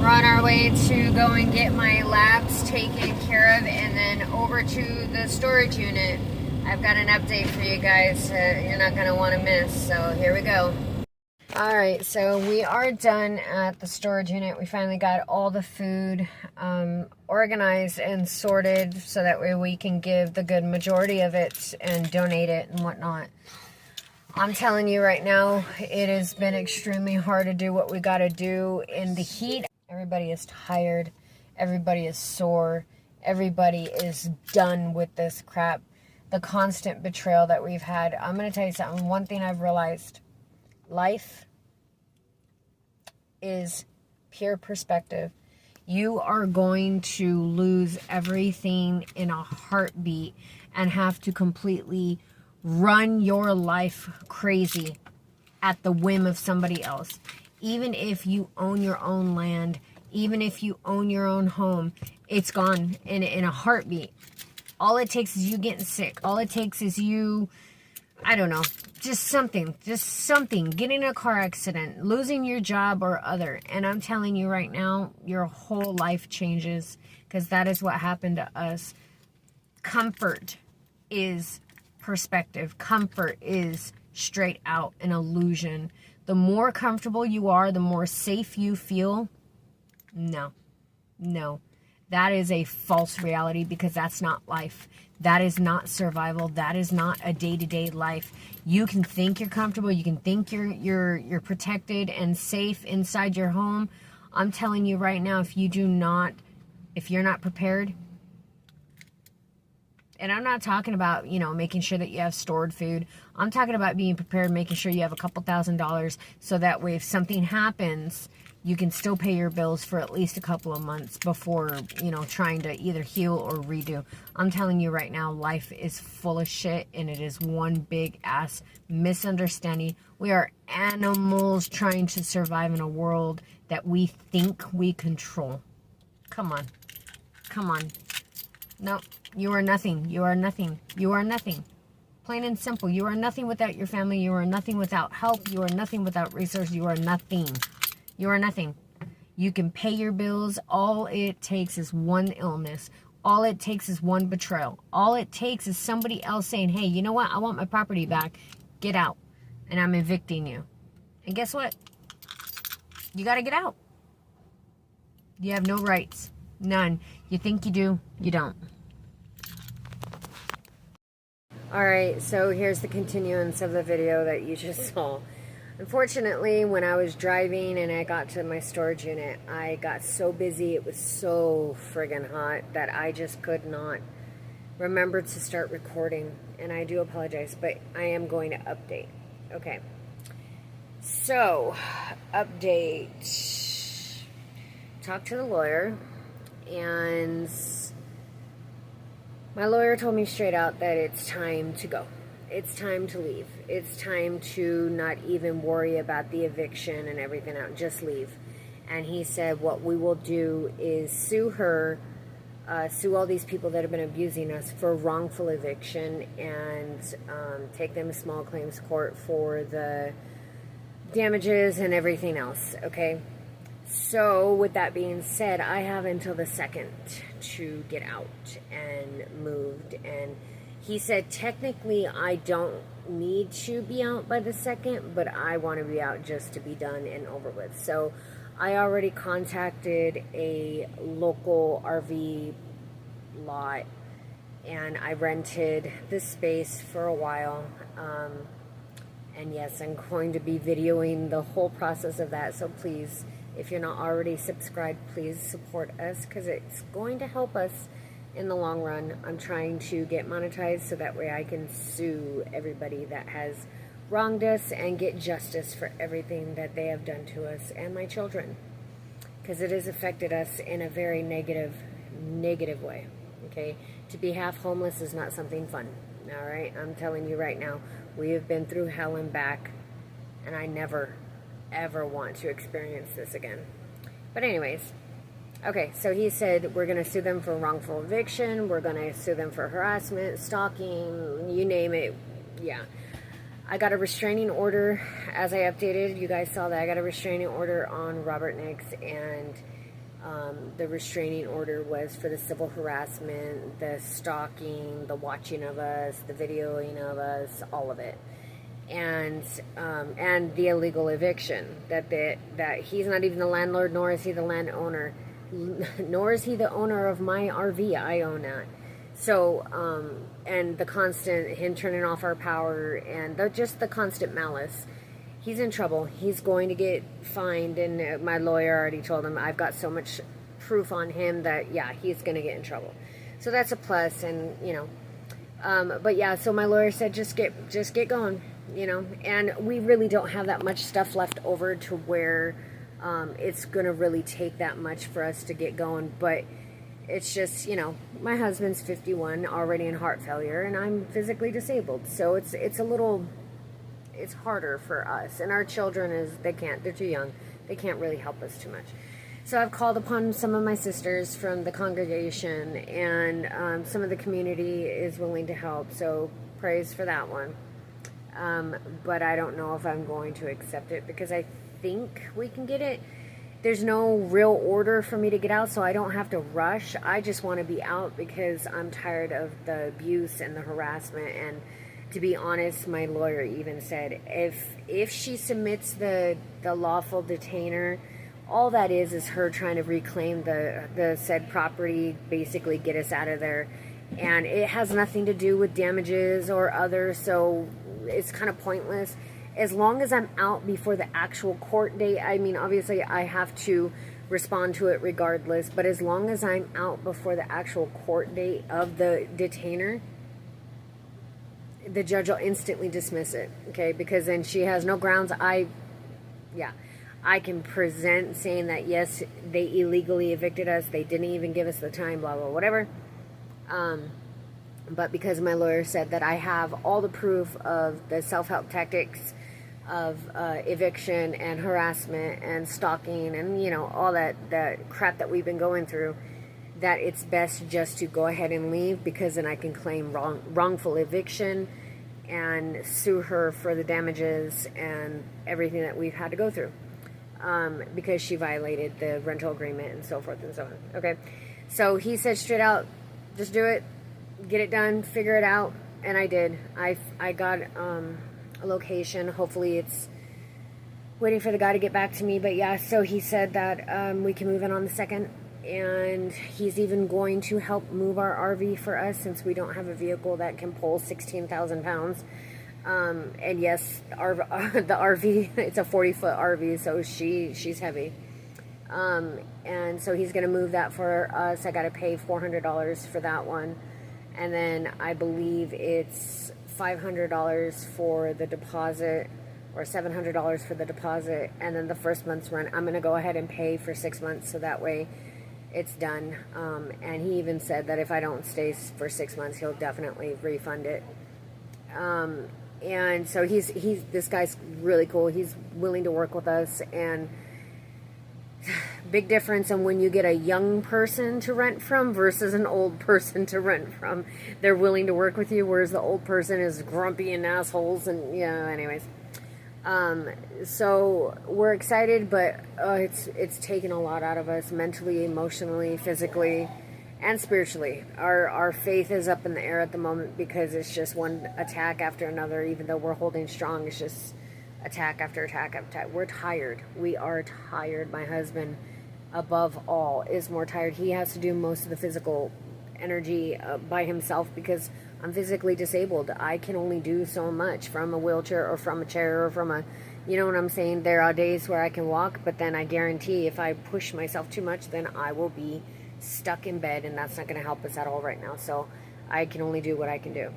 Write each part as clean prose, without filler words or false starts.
on our way to go and get my labs taken care of and then over to the storage unit. I've got an update for you guys you're not going to want to miss, so here we go. Alright, so we are done at the storage unit. We finally got all the food organized and sorted so that way we can give the good majority of it and donate it and whatnot. I'm telling you right now, it has been extremely hard to do what we got to do in the heat. Everybody is tired. Everybody is sore. Everybody is done with this crap. The constant betrayal that we've had. I'm going to tell you something. One thing I've realized. Life is pure perspective. You are going to lose everything in a heartbeat and have to completely run your life crazy at the whim of somebody else. Even if you own your own land, even if you own your own home, it's gone in a heartbeat. All it takes is you getting sick. All it takes is you, I don't know, just something, getting in a car accident, losing your job or other. And I'm telling you right now, your whole life changes because that is what happened to us. Comfort is perspective. Comfort is straight out an illusion. The more comfortable you are, the more safe you feel. No. That is a false reality because that's not life. That is not survival. That is not a day-to-day life. You can think you're comfortable. You can think you're protected and safe inside your home. I'm telling you right now, if you're not prepared, and I'm not talking about, making sure that you have stored food. I'm talking about being prepared, making sure you have a couple $1,000s so that way if something happens, you can still pay your bills for at least a couple of months before, trying to either heal or redo. I'm telling you right now, life is full of shit and it is one big ass misunderstanding. We are animals trying to survive in a world that we think we control. Come on. No, you are nothing. You are nothing. You are nothing. Plain and simple. You are nothing without your family. You are nothing without help. You are nothing without resources. You are nothing. You are nothing. You can pay your bills. All it takes is one illness. All it takes is one betrayal. All it takes is somebody else saying, hey, you know what? I want my property back. Get out. And I'm evicting you. And guess what? You got to get out. You have no rights. None. You think you do, you don't. Alright, so here's the continuance of the video that you just saw. Unfortunately, when I was driving and I got to my storage unit, I got so busy, it was so friggin' hot that I just could not remember to start recording. And I do apologize, but I am going to update. Okay. So, update. Talk to the lawyer. And my lawyer told me straight out that it's time to go. It's time to leave. It's time to not even worry about the eviction and everything else. Just leave. And he said what we will do is sue her, sue all these people that have been abusing us for wrongful eviction and take them to small claims court for the damages and everything else, okay? So, with that being said, I have until the 2nd to get out and moved. And he said, technically, I don't need to be out by the 2nd, but I want to be out just to be done and over with. So, I already contacted a local RV lot, and I rented this space for a while. And yes, I'm going to be videoing the whole process of that, so please, if you're not already subscribed, please support us because it's going to help us in the long run. I'm trying to get monetized so that way I can sue everybody that has wronged us and get justice for everything that they have done to us and my children, because it has affected us in a very negative way. Okay, to be half homeless is not something fun. All right, I'm telling you right now, we have been through hell and back, and I never ever want to experience this again. But anyways, okay, so he said we're going to sue them for wrongful eviction, we're going to sue them for harassment, stalking, you name it. Yeah, I got a restraining order, as I updated, you guys saw that. I got a restraining order on Robert Nix, and The restraining order was for the civil harassment, the stalking, the watching of us, the videoing of us, all of it, and the illegal eviction. That he's not even the landlord, nor is he the landowner, nor is he the owner of my RV. I own that. So, and the constant, him turning off our power, and just the constant malice. He's in trouble. He's going to get fined, and my lawyer already told him I've got so much proof on him that, yeah, he's going to get in trouble. So that's a plus, and, but yeah, so my lawyer said just get going, and we really don't have that much stuff left over to where it's going to really take that much for us to get going, but it's just, my husband's 51, already in heart failure, and I'm physically disabled, so it's harder for us, and our children they're too young, they can't really help us too much. So I've called upon some of my sisters from the congregation, and some of the community is willing to help, so praise for that one. But I don't know if I'm going to accept it, because I think we can get it. There's no real order for me to get out, so I don't have to rush. I just want to be out because I'm tired of the abuse and the harassment. And to be honest, my lawyer even said if she submits the lawful detainer, all that is her trying to reclaim the said property, basically get us out of there, and it has nothing to do with damages or other, so it's kind of pointless. As long as I'm out before the actual court date, I mean, obviously I have to respond to it regardless, but as long as I'm out before the actual court date of the detainer, the judge will instantly dismiss it, okay? Because then she has no grounds. I can present saying that, yes, they illegally evicted us, they didn't even give us the time, blah, blah, whatever. But because my lawyer said that I have all the proof of the self-help tactics of eviction and harassment and stalking and, all that crap that we've been going through, that it's best just to go ahead and leave, because then I can claim wrongful eviction and sue her for the damages and everything that we've had to go through, because she violated the rental agreement and so forth and so on. Okay, so he said straight out, just do it, get it done, figure it out, and I did. I got a location. Hopefully it's waiting for the guy to get back to me, but yeah, so he said that we can move in on the 2nd, and he's even going to help move our RV for us, since we don't have a vehicle that can pull 16,000 pounds. And yes, the RV, it's a 40-foot RV, so she's heavy. And so he's going to move that for us. I got to pay $400 for that one, and then I believe it's $500 for the deposit, or $700 for the deposit, and then the first month's rent I'm going to go ahead and pay for 6 months, so that way it's done. And he even said that if I don't stay for 6 months, he'll definitely refund it. And so this guy's really cool. He's willing to work with us, and big difference in when you get a young person to rent from versus an old person to rent from. They're willing to work with you, whereas the old person is grumpy and assholes, and anyways. So we're excited, but it's taken a lot out of us mentally, emotionally, physically, and spiritually. Our faith is up in the air at the moment, because it's just one attack after another. Even though we're holding strong, it's just attack after attack after attack. We're tired. We are tired. My husband, above all, is more tired. He has to do most of the physical energy by himself, because I'm physically disabled. I can only do so much from a wheelchair or from a chair or from a, you know what I'm saying? There are days where I can walk, but then I guarantee if I push myself too much, then I will be stuck in bed, and that's not going to help us at all right now. So I can only do what I can do,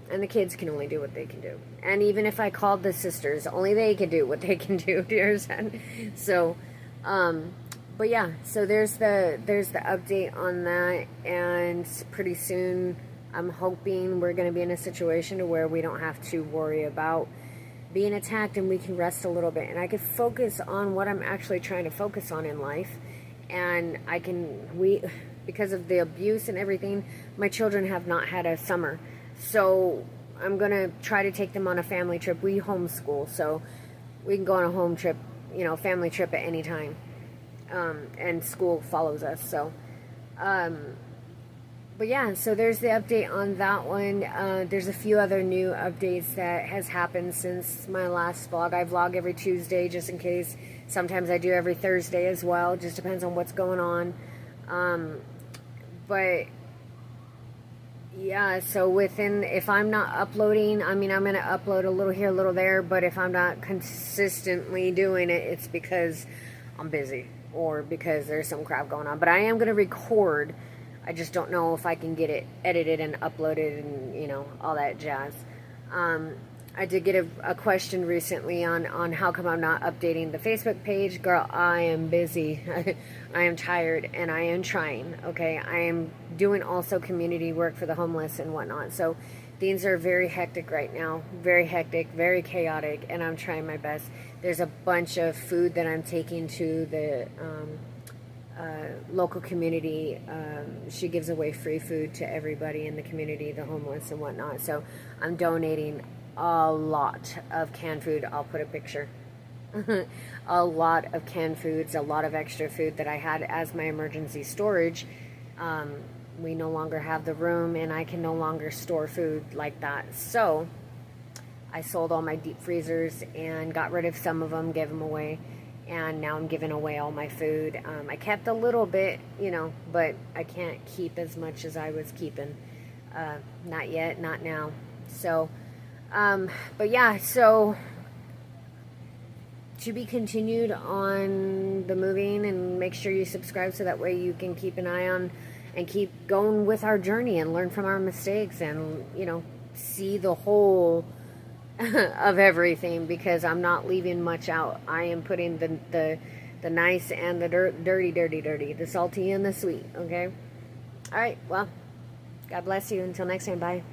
and the kids can only do what they can do. And even if I called the sisters, only they can do what they can do. Do you understand? So but yeah, so there's the update on that, and pretty soon I'm hoping we're going to be in a situation to where we don't have to worry about being attacked, and we can rest a little bit, and I can focus on what I'm actually trying to focus on in life. And because of the abuse and everything, my children have not had a summer, so I'm going to try to take them on a family trip. We homeschool, so we can go on a family trip at any time. and school follows us. So, but yeah, so there's the update on that one. There's a few other new updates that has happened since my last vlog. I vlog every Tuesday just in case. Sometimes I do every Thursday as well. Just depends on what's going on. But yeah, so if I'm not uploading, I mean, I'm going to upload a little here, a little there, but if I'm not consistently doing it, it's because I'm busy or because there's some crap going on. But I am going to record. I just don't know if I can get it edited and uploaded and, you know, all that jazz. I did get a question recently on how come I'm not updating the Facebook page. Girl, I am busy. I am tired and I am trying, okay? I am doing also community work for the homeless and whatnot. So things are very hectic right now. Very hectic, very chaotic, and I'm trying my best. There's a bunch of food that I'm taking to the local community. She gives away free food to everybody in the community, the homeless and whatnot. So I'm donating a lot of canned food. I'll put a picture. A lot of canned foods, a lot of extra food that I had as my emergency storage. We no longer have the room and I can no longer store food like that. So I sold all my deep freezers and got rid of some of them, gave them away. And now I'm giving away all my food. I kept a little bit, you know, but I can't keep as much as I was keeping. Not yet, not now. So, but yeah, so to be continued on the moving, and make sure you subscribe so that way you can keep an eye on and keep going with our journey and learn from our mistakes and, you know, see the whole of everything, because I'm not leaving much out. I am putting the nice and the dirty, the salty and the sweet, okay? All right, well, God bless you. Until next time, bye.